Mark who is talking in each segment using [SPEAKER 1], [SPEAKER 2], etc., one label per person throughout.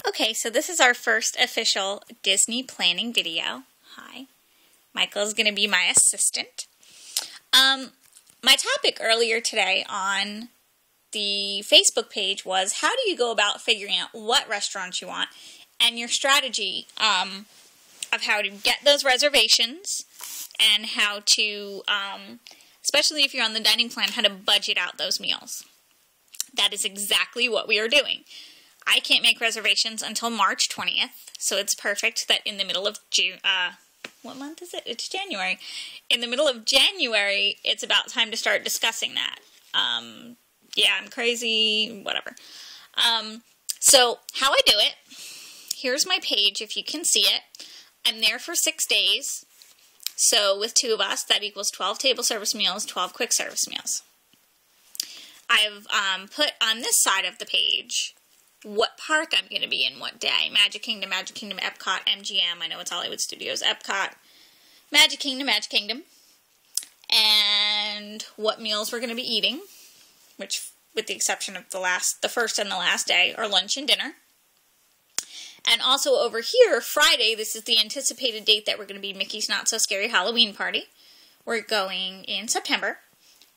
[SPEAKER 1] Okay, so this is our first official Disney planning video. Hi. Michael is going to be my assistant. My topic earlier today on the Facebook page was how do you go about figuring out what restaurants you want and your strategy of how to get those reservations and how to, especially if you're on the dining plan, how to budget out those meals. That is exactly what we are doing. I can't make reservations until March 20th, so it's perfect that in the middle of June, what month is it? It's January. In the middle of January, it's about time to start discussing that. Yeah, I'm crazy, whatever. So, how I do it, here's my page if you can see it. I'm there for 6 days, so with 2 of us, that equals 12 table service meals, 12 quick service meals. I've put on this side of the page what park I'm going to be in what day. Magic Kingdom, Epcot, MGM. I know it's Hollywood Studios, Epcot, Magic Kingdom. And what meals we're going to be eating, which, with the exception of the first and the last day, are lunch and dinner. And also over here, Friday, this is the anticipated date that we're going to be Mickey's Not So Scary Halloween Party. We're going in September.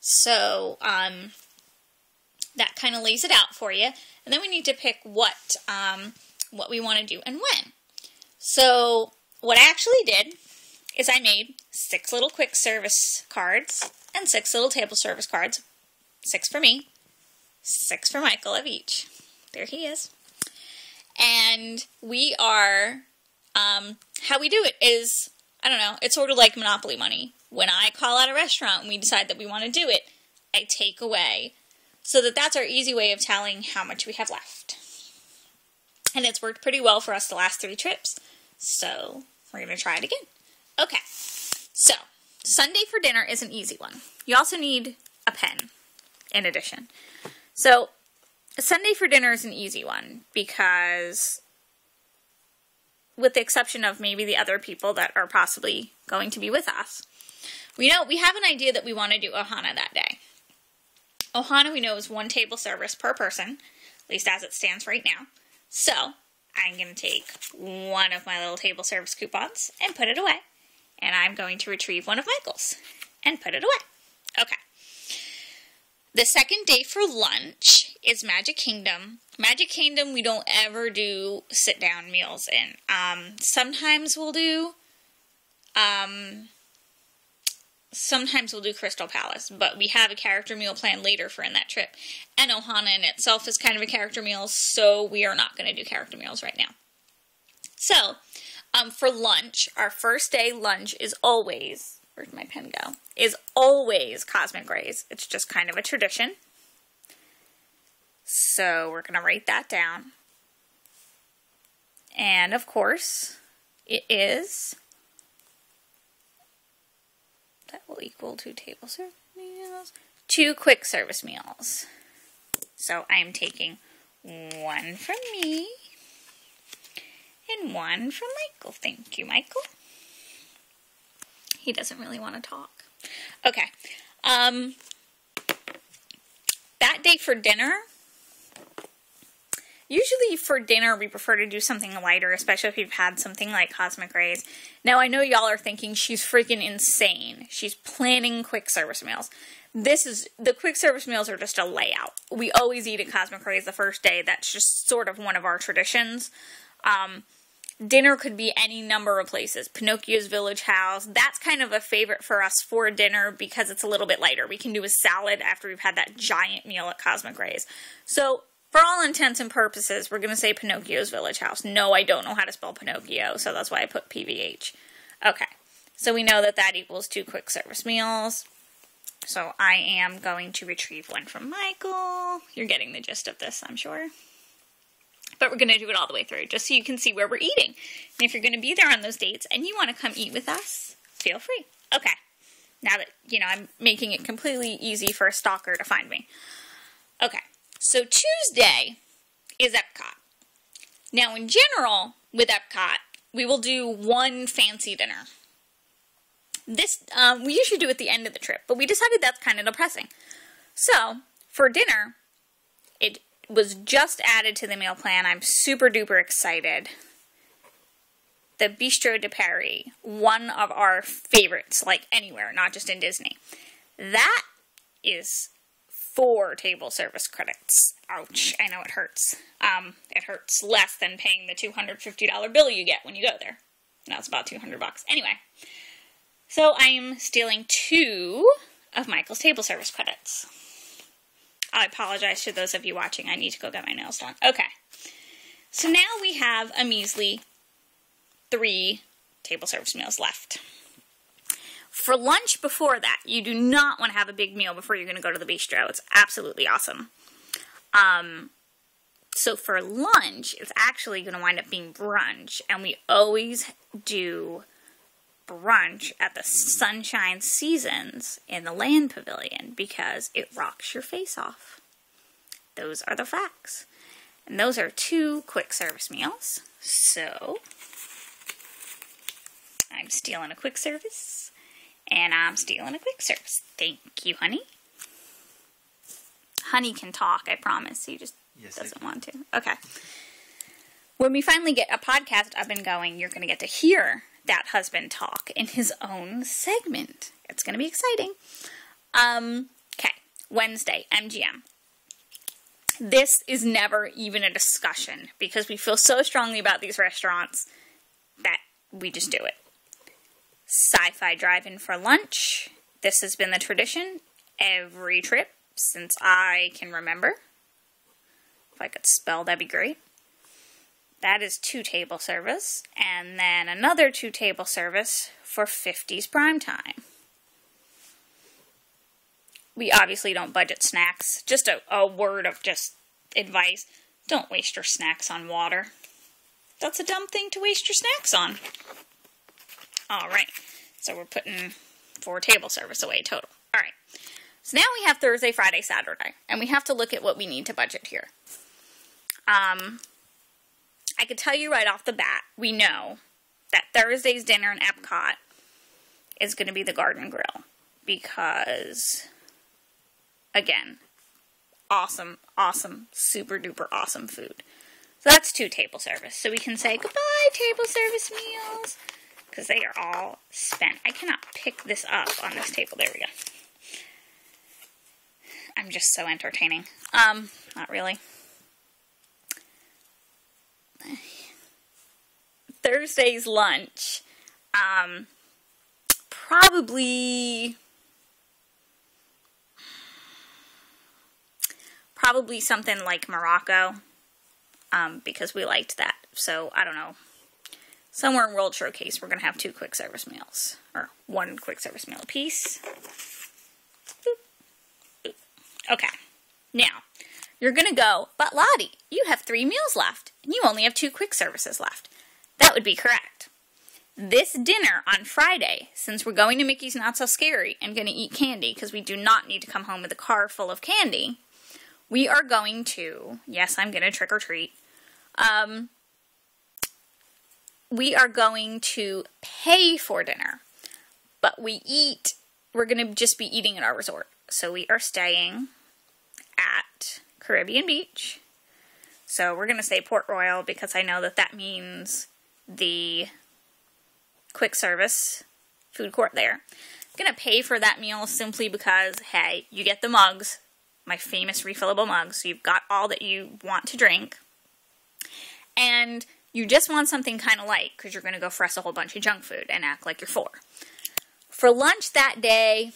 [SPEAKER 1] So, that kind of lays it out for you. And then we need to pick what we want to do and when. So what I actually did is I made 6 little quick service cards and 6 little table service cards. 6 for me, 6 for Michael of each. There he is. And we are, how we do it is, I don't know, it's sort of like Monopoly money. When I call out a restaurant and we decide that we want to do it, I take away. So that's our easy way of telling how much we have left. And it's worked pretty well for us the last 3 trips. So we're going to try it again. Okay. So Sunday for dinner is an easy one. You also need a pen in addition. So Sunday for dinner is an easy one because with the exception of maybe the other people that are possibly going to be with us, we have an idea that we want to do Ohana that day. Ohana, we know, is 1 table service per person, at least as it stands right now. So, I'm going to take one of my little table service coupons and put it away. And I'm going to retrieve one of Michael's and put it away. Okay. The second day for lunch is Magic Kingdom. Magic Kingdom, we don't ever do sit-down meals in. Sometimes we'll do Crystal Palace, but we have a character meal planned later for in that trip. And Ohana in itself is kind of a character meal, so we are not going to do character meals right now. So, for lunch, our first day lunch is always, where'd my pen go? Is always Cosmic Rays. It's just kind of a tradition. So, we're going to write that down. And, of course, it is... that will equal 2 table service meals, 2 quick service meals. So I'm taking 1 from me and 1 from Michael. Thank you, Michael. He doesn't really want to talk. Okay. That day for dinner, usually for dinner we prefer to do something lighter, especially if you've had something like Cosmic Rays. Now, I know y'all are thinking she's freaking insane. She's planning quick service meals. The quick service meals are just a layout. We always eat at Cosmic Rays the first day. That's just sort of one of our traditions. Dinner could be any number of places. Pinocchio's Village House. That's kind of a favorite for us for dinner because it's a little bit lighter. We can do a salad after we've had that giant meal at Cosmic Rays. So, for all intents and purposes, we're going to say Pinocchio's Village House. No, I don't know how to spell Pinocchio, so that's why I put PVH. Okay, so we know that equals 2 quick service meals. So I am going to retrieve 1 from Michael. You're getting the gist of this, I'm sure. But we're going to do it all the way through, just so you can see where we're eating. And if you're going to be there on those dates and you want to come eat with us, feel free. Okay, now that, I'm making it completely easy for a stalker to find me. Okay. So Tuesday is Epcot. Now, in general, with Epcot, we will do 1 fancy dinner. This, we usually do at the end of the trip, but we decided that's kind of depressing. So, for dinner, was just added to the meal plan. I'm super duper excited. The Bistro de Paris, one of our favorites, like anywhere, not just in Disney. That is 4 table service credits. Ouch, I know it hurts. It hurts less than paying the $250 bill you get when you go there. Now it's about $200. Anyway, so I'm stealing 2 of Michael's table service credits. I apologize to those of you watching. I need to go get my nails done. Okay, so now we have a measly 3 table service meals left. For lunch before that, you do not want to have a big meal before you're going to go to the bistro. It's absolutely awesome. So for lunch, it's actually going to wind up being brunch, and we always do brunch at the Sunshine Seasons in the Land Pavilion because it rocks your face off. Those are the facts. And those are 2 quick service meals. So I'm stealing a quick service, and I'm stealing a quick service. Thank you, honey. Honey can talk, I promise. He just doesn't want to. Okay. When we finally get a podcast up and going, you're going to get to hear that husband talk in his own segment. It's going to be exciting. Okay. Wednesday, MGM. This is never even a discussion because we feel so strongly about these restaurants that we just do it. Sci-Fi Drive-In for lunch. This has been the tradition every trip since I can remember. If I could spell, that'd be great. That is 2 table service, and then another 2 table service for 50s prime time. We obviously don't budget snacks. Just a word of just advice. Don't waste your snacks on water. That's a dumb thing to waste your snacks on. Alright, so we're putting 4 table service away total. Alright, so now we have Thursday, Friday, Saturday, and we have to look at what we need to budget here. I could tell you right off the bat, we know that Thursday's dinner in Epcot is going to be the Garden Grill. Because, again, awesome, super duper awesome food. So that's 2 table service. So we can say goodbye, table service meals. Because they are all spent. I cannot pick this up on this table. There we go. I'm just so entertaining. Not really. Thursday's lunch, probably something like Morocco, because we liked that. So, I don't know. Somewhere in World Showcase, we're going to have 2 quick service meals, or 1 quick service meal apiece. Boop. Boop. Okay, now, you're going to go, but Lottie, you have 3 meals left, and you only have 2 quick services left. That would be correct. This dinner on Friday, since we're going to Mickey's Not So Scary and going to eat candy, because we do not need to come home with a car full of candy, we are going to, yes, I'm going to trick or treat, we are going to pay for dinner, but we're going to just be eating at our resort. So we are staying at Caribbean Beach. So we're going to say Port Royal because I know that means the quick service food court there. I'm going to pay for that meal simply because, hey, you get the mugs, my famous refillable mugs, so you've got all that you want to drink. And you just want something kind of light because you're going to go fresh a whole bunch of junk food and act like you're 4. For lunch that day,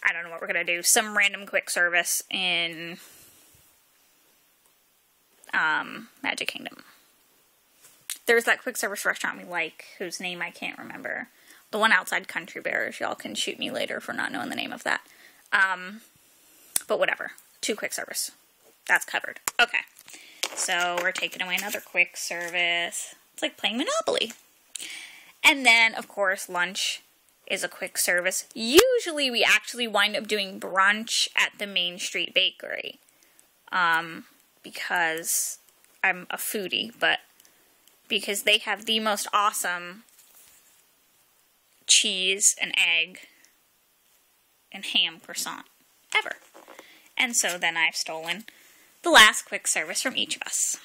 [SPEAKER 1] I don't know what we're going to do. Some random quick service in Magic Kingdom. There's that quick service restaurant we like, whose name I can't remember. The one outside Country Bears. Y'all can shoot me later for not knowing the name of that. But whatever. 2 quick service. That's covered. Okay. So we're taking away another quick service. It's like playing Monopoly. And then, of course, lunch is a quick service. Usually we actually wind up doing brunch at the Main Street Bakery. Because I'm a foodie, but because they have the most awesome cheese and egg and ham croissant ever. And so then I've stolen the the last quick service from each of us.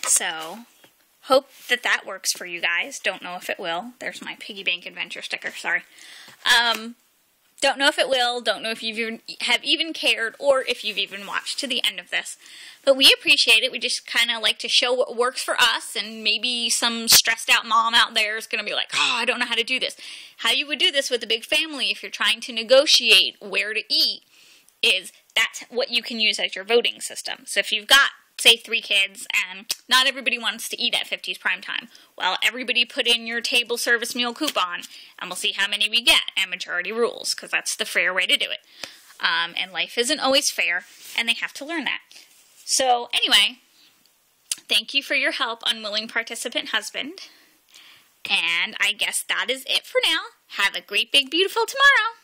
[SPEAKER 1] So, hope that that works for you guys. Don't know if it will. There's my piggy bank adventure sticker, sorry. Don't know if it will, don't know if you have even cared, or if you've even watched to the end of this. But we appreciate it. We just kind of like to show what works for us, and maybe some stressed out mom out there is going to be like, oh, I don't know how to do this. How you would do this with a big family if you're trying to negotiate where to eat is that's what you can use as your voting system. So if you've got, say, 3 kids, and not everybody wants to eat at 50's prime time. Well, everybody put in your table service meal coupon, and we'll see how many we get, and majority rules, because that's the fair way to do it. And life isn't always fair, and they have to learn that. So, anyway, thank you for your help, unwilling participant husband, and I guess that is it for now. Have a great, big, beautiful tomorrow.